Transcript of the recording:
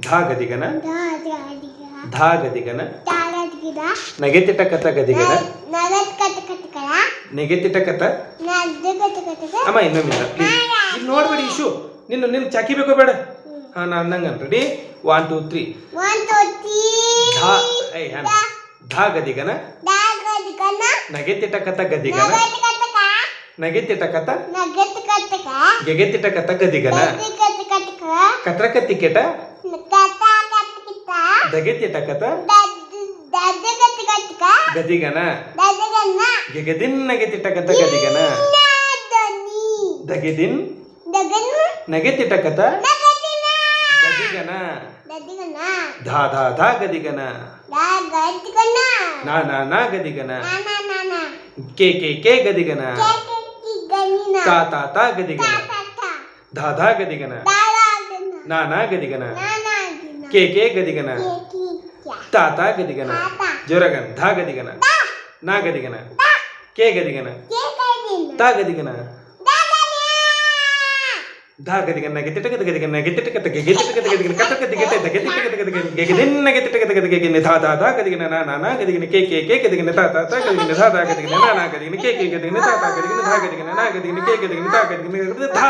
ಧಾ ಗದಿಗನ ಧಾ ಗದಿಗನ ನಗೆತಿಟ ಕತ ಗದಿಗನ ನೆಗೆತಿಟ ಕತ ಅಮ್ಮ ಇನ್ನೊಮ್ಮಿಲ್ಲ ಪ್ಲೀಸ್ ಇಲ್ಲಿ ನೋಡ್ಬೇಡಿ ಇಶು ನಿನ್ನ ಚಾಕಿ ಬೇಕೋ ಬೇಡ ಹಾ ನಾ ಅಂದಂಗ ರೆಡಿ 1 2 3 ಧಾ ಧಾ ಗದಿಗನ ನಗೆತಿಟ ಕತ ಗದಿಗನ ನಗೆತಿಟ ಕತ ಗೆಗೆತಿಟ ಕತ ಗದಿಗನ ಕತ್ರಕತ್ತಿ ಕೆಟ ದಗೆತಿಟ ಕತ ಗದಿಗನ ಗೆಗದಿನ್ ನಗೆತಿಟ ಕತ ಗದಿಗನ ದಗೆದಿನ್ ನಗೆತಿಟ ಕತ ಗದಿಗನ ಧಾ ಧಾ ಧಾ ಗದಿಗನ ನಾ ನಾ ನಾ ಗದಿಗನ ಕೆ ಗದಿಗನ ತಾ ತಾ ತಾ ಗದಿಗನ ಧಾ ಧಾ ಗದಿಗನ ನಾ ನಾ ಗದಿಗನ ಕೆ ಗದಿಗನ ತಾ ತಾ ಗದಿಗನ ಜೋರಗನ್ ಧಾ ಗದಿಗನ ನಾ ಗದಿಗನ ಕೆ ಗದಿಗನ ತಾ ಗದಿಗನ ಧಾ ಗದಿಗನ ಗೆತಿಟ ಕತ ಗದಿಗನ ಗೆತಿಟ ಕತ ಗೆತಿಟ ಕತ ಗದಿಗನ ಕತ ಕತ ಗೆಟ ಗೆತಿಟ ಕತ ಗದಿಗನ ಗೆಗದಿನ್ ಗೆತಿಟ ಕತ ಗದಿಗನ ಧಾ ಧಾ ಧಾ ಗದಿಗನ ನಾ ನಾ ನಾ ಗದಿಗನ ಕೆ ಗದಿಗನ ತಾ ತಾ ತಾ ಗದಿಗನ ಧಾ ಧಾ ಗದಿಗನ ನಾ ನಾ ಗದಿಗನ ಕೆ ಗದಿಗನ ತಾ ತಾ ಗದಿಗನ ಧಾ ಗದಿಗನ ನಾ ಗದಿಗನ ಕೆ ಗದಿಗನ ತಾ ಗದಿಗನ ಧಾ